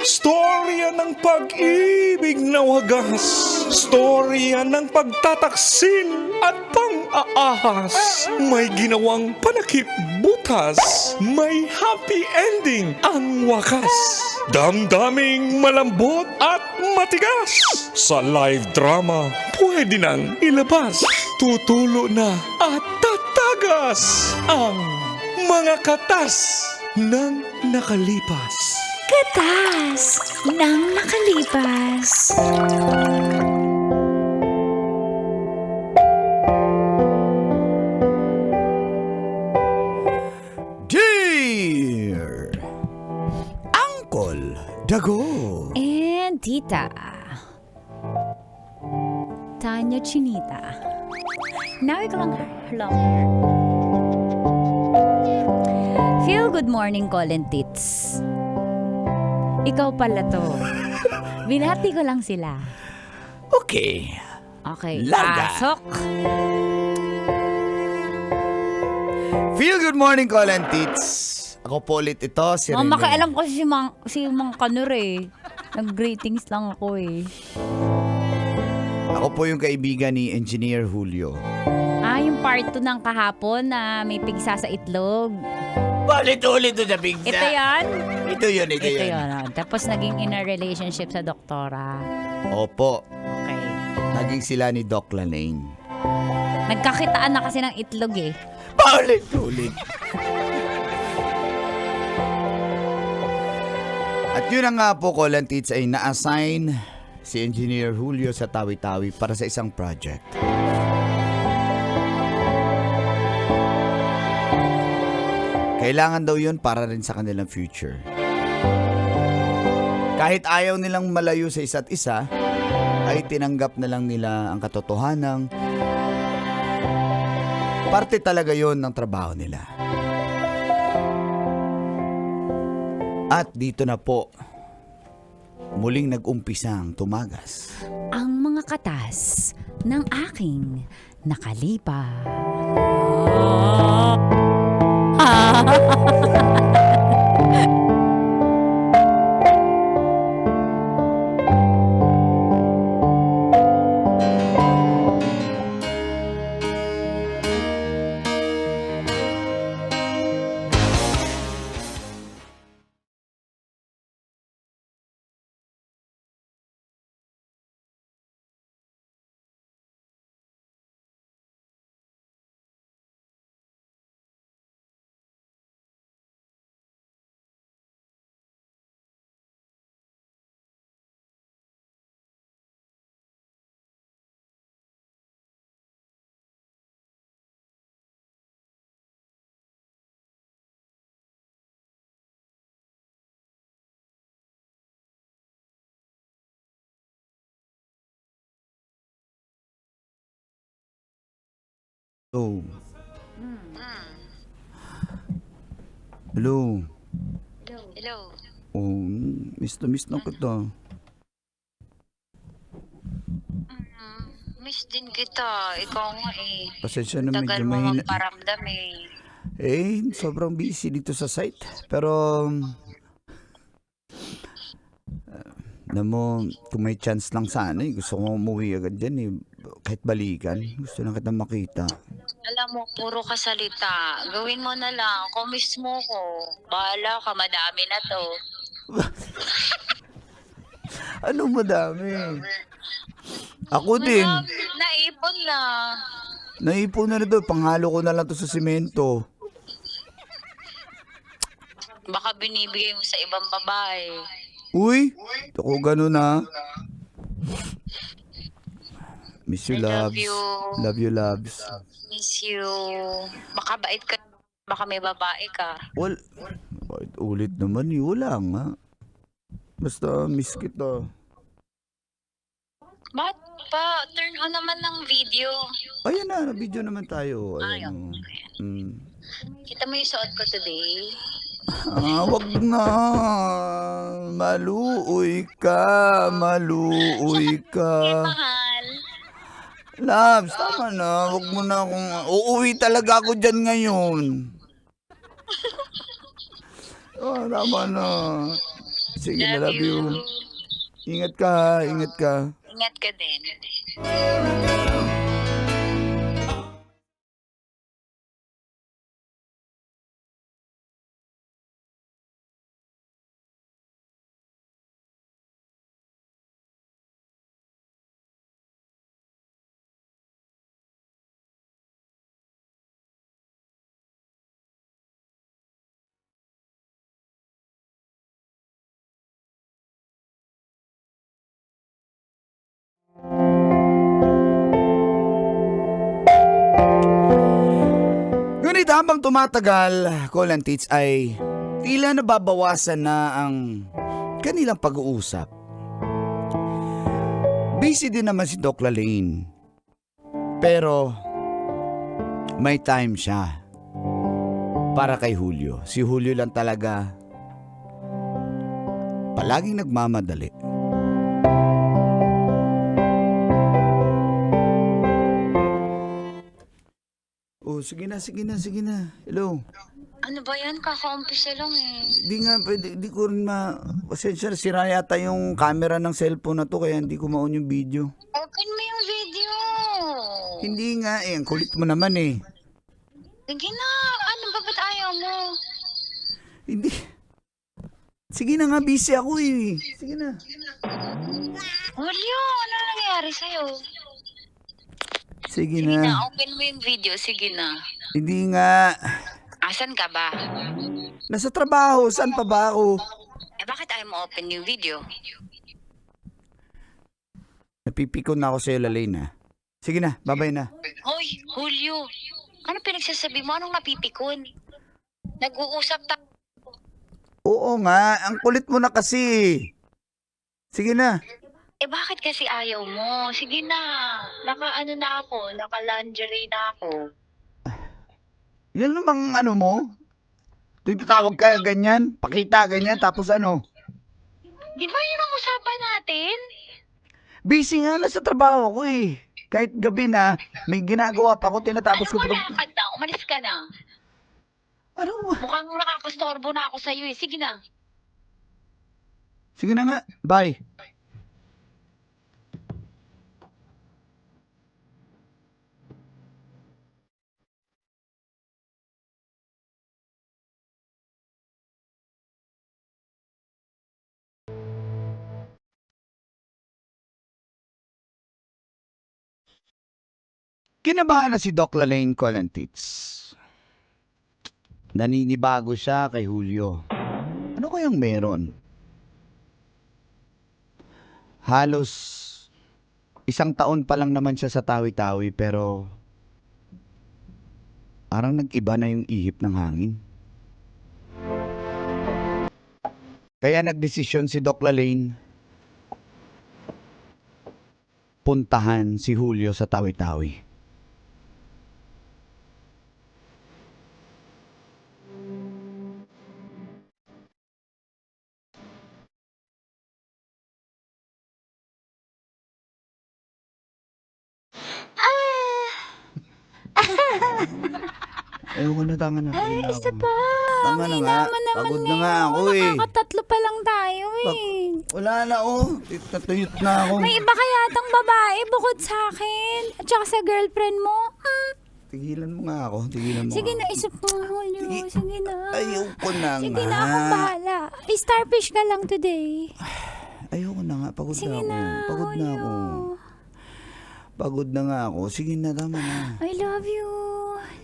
Storya ng pag-ibig na wagas. Storya ng pagtataksil at pang-aahas. May ginawang panakip butas. May happy ending ang wakas. Damdaming malambot at matigas. Sa live drama, pwede nang ilabas. Tutulo na at tatagas ang mga katas ng nakalipas. Katas ng nakalipas. Dear Uncle Dago. And Tita Tanya Chinita. Nawi ko lang hello. Feel good morning, Colin Tits. Ikaw pala to. Binati ko lang sila. Okay. Okay, Larga. pasok. Feel good morning, Colin Tits. Ako po ulit ito, si Rene. Makaalam ko si Mang Kanur eh. Nag-greetings lang ako eh. Ako po yung kaibigan ni Engineer Julio. Yung part 2 ng kahapon na may pigsa sa itlog. Ulit-ulit to sa bigsa. Ito yan? Ito yun. Ito yun. Tapos naging in a relationship sa doktora. Opo. Okay. Naging sila ni Doc Lanane. Nagkakitaan na kasi ng itlog eh. Paulit-ulit. At yun na nga po, Colin Tits, ay na-assign si Engineer Julio sa Tawi-Tawi para sa isang project. Kailangan daw yun para rin sa kanilang future. Kahit ayaw nilang malayo sa isa't isa, ay tinanggap na lang nila ang katotohanang parte talaga yon ng trabaho nila. At dito na po, muling nag-umpisang tumagas Ang mga katas ng aking nakalipas. So, hello. Hello. Oh, miss na kita. Miss din kita. Ikaw nga eh. Pasensya na medyo Tagal mo mahina. magparamdam eh. Sobrang busy dito sa site. Pero, alam mo, kung may chance lang sana gusto ko umuwi agad dyan eh. Kahit balikan, gusto lang kita makita. Alam mo, puro ka salita. Gawin mo na lang. Kung miss mo ko, bahala ka, madami na to. Ano madami? Ako din. Naipon na. Naipon na ito. Panghalo ko na lang to sa simento. Baka binibigay mo sa ibang babae. Uy, ako ganun na. Miss you, I love loves. you. Love you, loves. Miss you. Baka bait ka. Baka may babae ka. Bakit ulit naman eh? Wala nga. Basta miss kita. Bakit pa? Turn on naman ng video. Ayan na, video naman tayo. Ayaw. Ayan, oh. Kita mo yung suot ko today? Wag na. Maluoy ka. Mahal. Labs, tama na. Wag mo na akong... Uuwi talaga ako dyan ngayon. Tama na. Sige na, love you. Ingat ka, ingat ka. Ingat ka din. Ngunit habang tumatagal, Call and Tits, ay tila nababawasan na ang kanilang pag-uusap. Busy din naman si Doc Lalaine. Pero may time siya para kay Julio. Si Julio lang talaga palaging nagmamadali. Oh, sige na, sige na, sige na. Hello. Ano ba yan? Kaka-umpisa lang eh. Di nga, pwede, di ko rin pasensya, sira yata yung camera ng cellphone na to, kaya hindi ko ma-on yung video. Open mo yung video. Hindi nga ang kulit mo naman eh. Sige na. Ano ba ba't ayaw mo? Hindi. Sige na nga, busy ako eh. Sige na. Julio, ano nangyayari sa'yo? Sige Sige na, na. open mo yung video. Sige na. Hindi nga. Asan ka ba? Nasa trabaho, saan pa ba ako? Eh bakit ayaw mo open yung video? Napipikon na ako sa'yo, Lalaine ha. Sige na, babay na. Hoy, Julio. Ano pinagsasabi mo? Anong napipikon? Nag-uusap tayo. Oo nga, ang kulit mo na kasi. Sige na. Eh bakit kasi ayaw mo? Sige na. Naka-ano na ako. Naka-lingerie na ako. Yan namang ano mo? Tawag ka ganyan, pakita ganyan, tapos ano? Di ba yun ang usapan natin? Busy nga, nasa trabaho ko eh. Kahit gabi na, may ginagawa pa ako, tinatapos ko. Ano mo lakad na? Umalis ka na. Ano? Mukhang nakakastorbo na ako sa'yo eh. Sige na. Sige na nga, bye. Kinabahan na si Doc Lalaine, Call and Tits. Naninibago siya kay Julio. Ano kayang meron? Halos 1 taon pa lang naman siya sa tawi-tawi pero parang nag-iba na yung ihip ng hangin. Kaya nagdesisyon si Doc Lalaine puntahan si Julio sa tawi-tawi. Ayoko na, tama na. Ay, isa pa. Tama na nga. Naman naman Pagod eh. na nga ako eh. Nakakatatlo pa lang tayo eh. Wala na oh. Tatuyot na ako. May iba kaya tang babae bukod sa akin. At saka sa girlfriend mo. Tigilan mo nga ako. Tigilan mo Sige nga na, isip mo nga, Julio. Sige na. Ayoko na Sige nga. na, akong bahala. Starfish ka lang today. Ayoko na nga. Pagod Sige na na, ako. Pagod na Julio. ako. Pagod na nga ako. Sige na, tama na. I love you.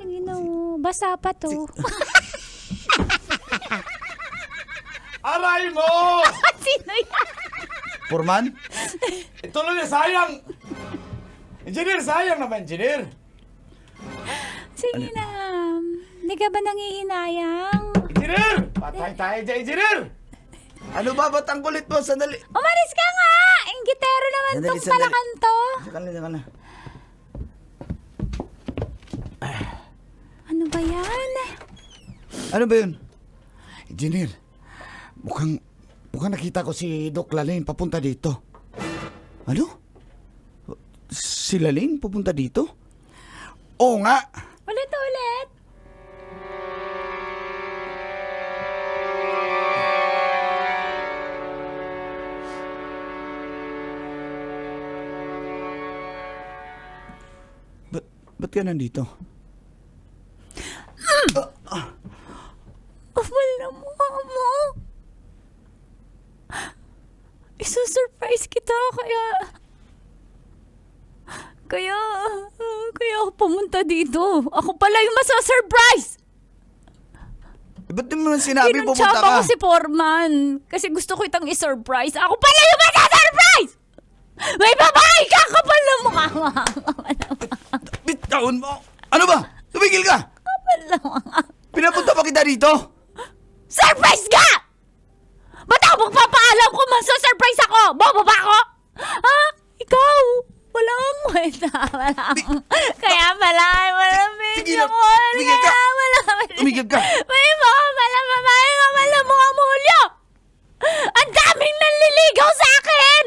Sige na, basa pa to. Aray mo! Sino yan? Purman? Ituloy na sayang! Engineer, sayang naman, engineer! Sige na. Hindi ka ba nangihinayang? Engineer! Patay tayo dyan, engineer! Ano ba? Ba't ang kulit mo? Sandali. Umalis ka nga! Inggitero naman Sandali, tong sandali. palakan to. Saka na. Ano ba yan? Ano ba yun? Engineer, mukhang nakita ko si Doc Lalaine papunta dito. Ano? Si Lalaine pupunta dito? Oo nga. Ulit. Ba't ka nandito? Kapal na mukha mo. Isa-surprise kita, kaya ako pumunta dito. Ako pala yung masasurprise! Ba't di mo naman sinabi pumunta Pinuntsaba ka? ko si Foreman. Kasi gusto ko itang isurprise. Ako pala yung masasurprise! May babae ka! Kapal na mukha mo. Bitawan mo! Ano ba? Tumigil ka! Kapal na mukha. Pinapunta pa kita dito? Surprise ka! Ba't ako magpapaalam kung masasurprise ako? Bobo ba ako? Ha? Ikaw? Wala kang kwenta. Kaya pala, walang Sige video na. ko. Tumigil ka. Wala Tumigil ka. May mga pala babae ka pala mukha mo, Julio. Ang daming nanliligaw sa akin.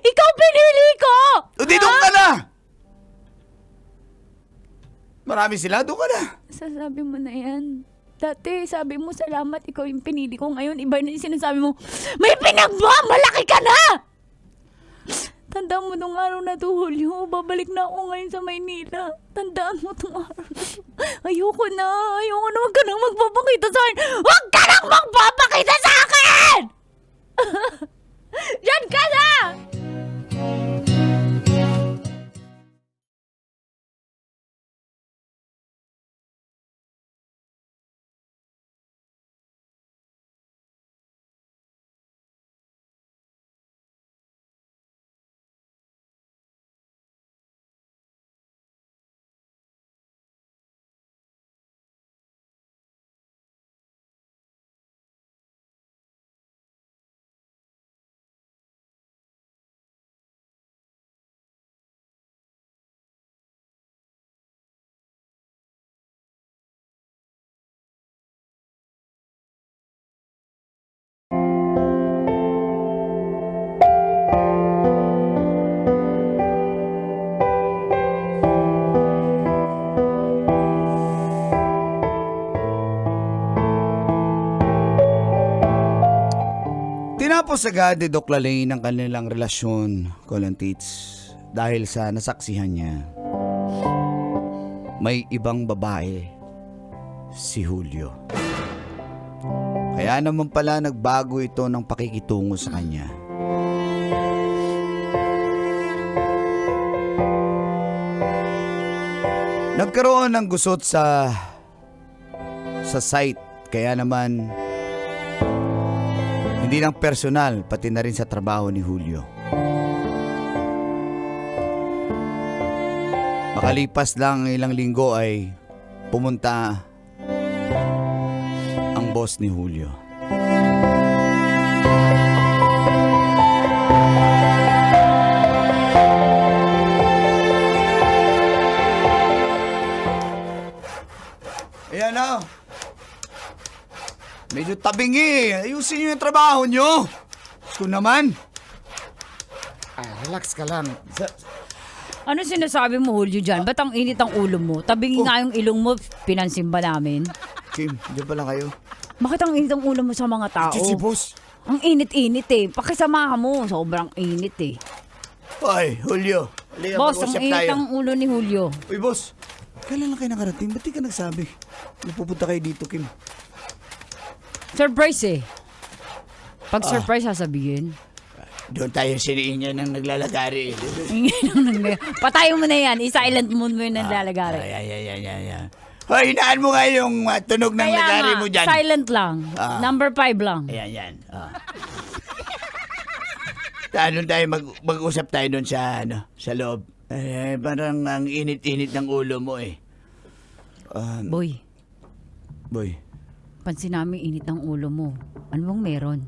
Ikaw pinili ko. O dito ka na! Marami sila, doon ka na. Sasabi mo na yan. Dati, sabi mo, salamat, ikaw yung pinili ko. Ngayon, iba na yung sinasabi mo, may pinagmamalaki ka na! Tandaan mo nung araw na to, Julio. Babalik na ako ngayon sa Maynila. Tandaan mo nung araw na to. Ayoko na. Huwag ka nang magpapakita sa akin. Huwag ka nang magpapakita sa akin! Diyan ka na! Tinapos agad ni Doc Lalaine ang kanilang relasyon, Colantits, dahil sa nasaksihan niya. May ibang babae, si Julio. Kaya naman pala nagbago ito ng pakikitungo sa kanya. Nagkaroon ng gusot sa site, kaya naman hindi lang personal, pati na rin sa trabaho ni Julio. Makalipas lang ang ilang linggo ay pumunta ang boss ni Julio. Ayan na. Medyo tabingi. Ayusin nyo yung trabaho nyo. Gusto naman. Relax ka lang. Ano sinasabi mo, Julio, dyan? Ba't ang init ang ulo mo? Tabingi nga yung ilong mo, pinansin ba namin? Kim, diyan pala kayo. Bakit ang init ang ulo mo sa mga tao? Si boss. Ang init-init eh. Pakisamahan mo, sobrang init eh. Ay, Julio. Halika, Boss, ang mag-usap init tayo. ang ulo ni Julio. Uy, boss. Kailan lang kayo nakarating? Ba't di ka nagsabi? Napupunta kayo dito, Kim. Surprise eh. Pag surprise, sasabihin. Doon tayo siniin ng naglalagari. Patayo mo na yan. I-silent mo yung naglalagari. Ay. Hoy, hinaan mo nga yung tunog ng Kaya lagari nga, mo dyan. silent lang. Number 5 lang. Ayan. Ano tayo, mag-usap tayo doon sa, sa loob. Parang ang init-init ng ulo mo eh. Boy, pansin namin init ng ulo mo. Ano bang meron?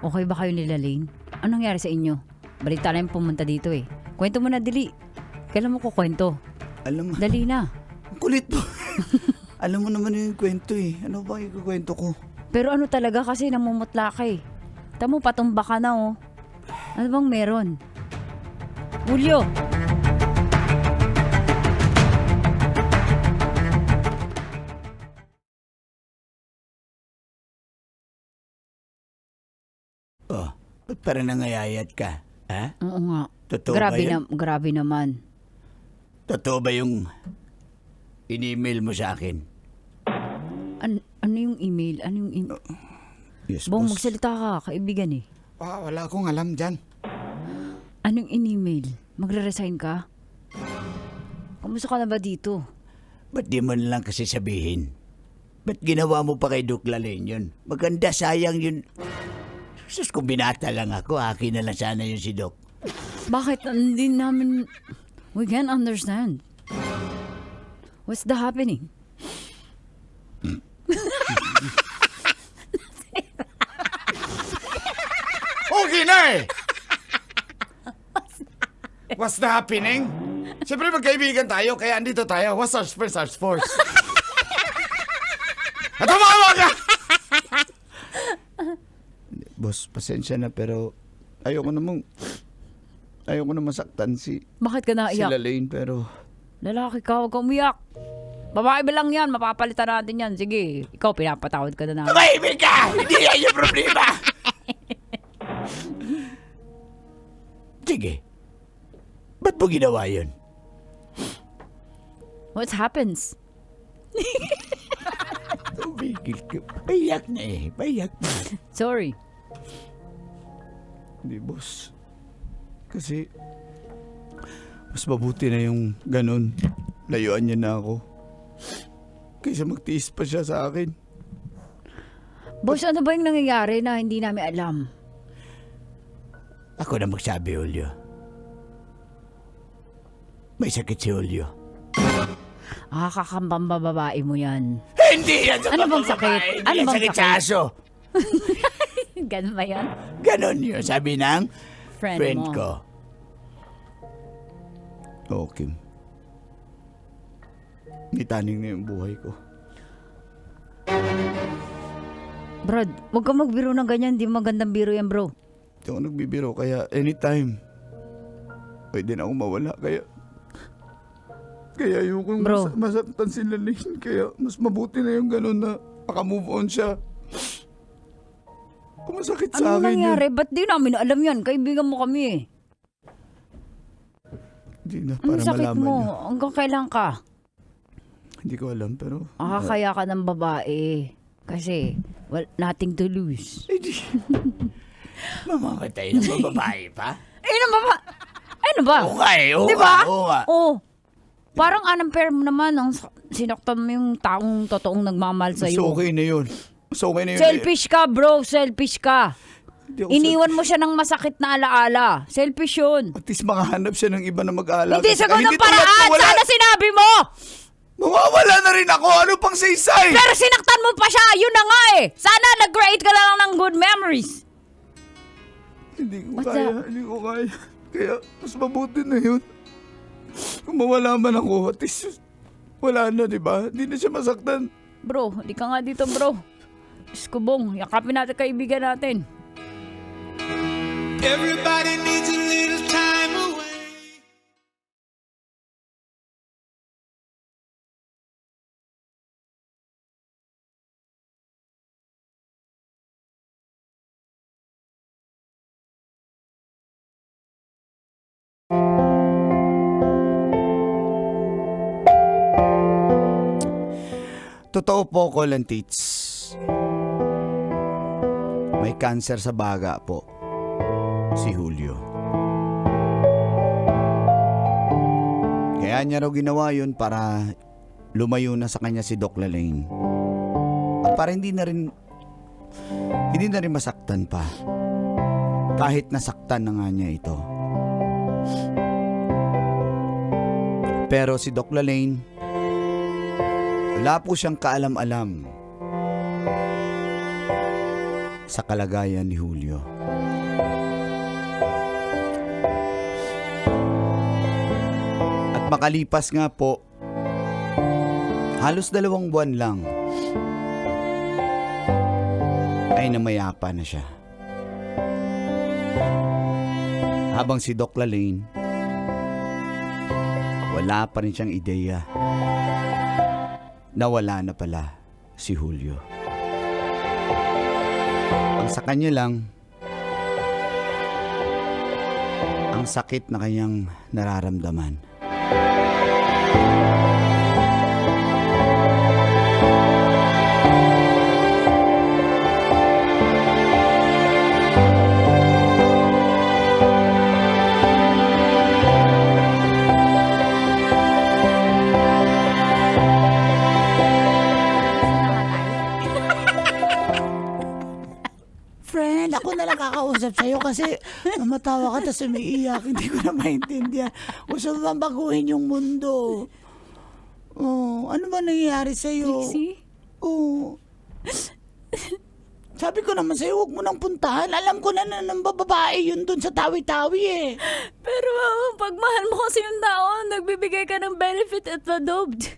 Okay ba kayo nila Lane? Anong nangyari sa inyo? Balita na yung pumunta dito eh. Kwento mo na, dili. Kailan mo kukwento? Alam mo, Dali na. ang kulit mo. Alam mo naman yung kwento eh. Ano ba yung kwento ko? Pero ano talaga kasi namumutla ka eh. Tamo, patumba ka na oh. Ano bang meron? Julio! Oh, ba't parang nangayayat ka? Ha? Oo nga. Totoo ba yan? Grabe naman. Totoo ba yung in-email mo sa akin? Ano yung email? Ano yung email? Yes, Bong, boss. magsalita ka, kaibigan eh. Wala akong alam dyan. Anong in-email? Magre-resign ka? Kamusta ka na ba dito? Ba't di mo na lang kasi sabihin? Ba't ginawa mo pa kay Doc Lalain yun? Maganda, sayang yun. Sus, kung binata lang ako, akin na lang sana yun si Doc. Bakit hindi namin... We can't understand. What's the happening? Okay na eh! What's the happening? Siyempre magkaibigan tayo, kaya andito tayo. What's our force? At tumawa ka! Boss, pasensya na pero ayoko namang masaktan si Bakit ka naiyak? Lalain pero Lalaki ka, huwag kang umiyak. Babae ba lang yan? Mapapalitan natin yan. Sige, ikaw pinapatawad ka na namin. tumahimik ka! Hindi yan yung problema! Sige. Ba't mo ginawa yun? What happens? Tumigil ka. Payak na eh. Payak na. Sorry. Hindi, boss. Kasi mas mabuti na yung ganun. Layuan niya na ako. Kaysa magtiis pa siya sa akin. Boss, ano ba yung nangyayari na hindi namin alam? Ako na magsabi, Julio. May sakit si Julio. Kakambang babae mo yan. Hindi yan sa Ano bang babae. sakit? Hindi Ano yan bang sakit sa sakit? aso. Ganun ba yan? Ganon yun. Sabi ng friend mo. ko. Okay. Nitaning na yung buhay ko. Brad, huwag kang magbiro ng ganyan. Di magandang biro yan, bro. Hindi ako nagbibiro. Kaya anytime pwede na akong mawala. Kaya ayokong Bro. masaktan si Lalain. Kaya mas mabuti na yung gano'n na makamove on siya. Kung masakit sa Ano akin nangyari? yun. Ba't di namin alam yan? Kaibigan mo kami eh. Hindi na, Ano para sakit malaman mo? niya. Hanggang kailan ka? Hindi ko alam, pero... Kaya ka ng babae. Kasi, nothing to lose. Eh, di. Mamamatay ng babae pa? Ano ba? Ano ba? Oo nga eh. Oo Diba? nga, oo nga. Oo. Parang unfair mo naman ang sinaktan mo yung taong totoong nagmamahal Mas sa'yo. okay na yun. Mas okay na yun. Selfish ka, bro. Selfish ka. Hindi ako Iniwan mo siya ng masakit na alaala. Selfish yun. At least makahanap siya ng iba na mag-aalaga. Hindi sa ganun tulad paraan. ko, wala. Sana sinabi mo. Mawawala na rin ako. Ano pang saysay? Pero sinaktan mo pa siya. Yun na nga eh. Sana nag-create ka lang ng good memories. Hindi ko What's kaya. up? Hindi ko kaya. Kaya mas mabuti na yun. Kung mawala man ako, at least wala na, di ba? Hindi na siya masaktan. Bro, hindi ka nga dito, bro. Iskubong, yakapin natin kaibigan natin. Everybody needs a little time away. Totoo po, Colantits. May cancer sa baga po. Si Julio. Kaya niya raw ginawa yun para lumayo na sa kanya si Doc Lalain. At para hindi na rin masaktan pa. Kahit nasaktan na nga niya ito. Pero si Doc Lalain, wala po siyang kaalam-alam sa kalagayan ni Julio. At makalipas nga po, halos 2 buwan lang, ay namayapa na siya. Habang si Doc Lalain, wala pa rin siyang ideya na wala na pala si Julio. Ang sa kanya lang, ang sakit na kanyang nararamdaman. Friend, ako na lang kakausap sa'yo kasi namatawa ka tapos umiiyak. Hindi ko na maintindihan. Gusto mo bang baguhin yung mundo? Oh, ano ba nangyayari sa'yo? Trixie? Oh. Sabi ko naman sa'yo, huwag mo nang puntahan. Alam ko na ng babae yun dun sa tawi-tawi eh. Pero pag mahal mo kasi yung tao, nagbibigay ka ng benefit at adopt.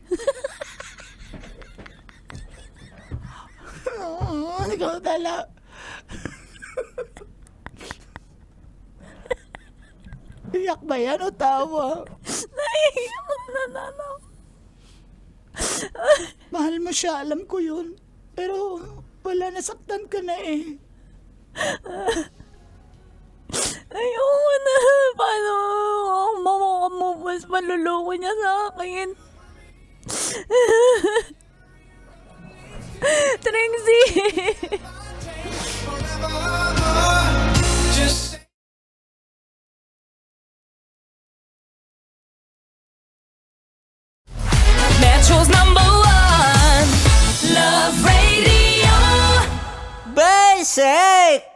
Oh, ikaw tala. Iyak ba yan o tawa? Naiiyak ako na nanaw. Mahal mo siya, alam ko yun. Pero wala, nasaktan ka na eh. Ayoko na. Paano ako mamakamove? Maluloko niya sa akin. Trixie! Just Metro's #1 Love Radio. Basic!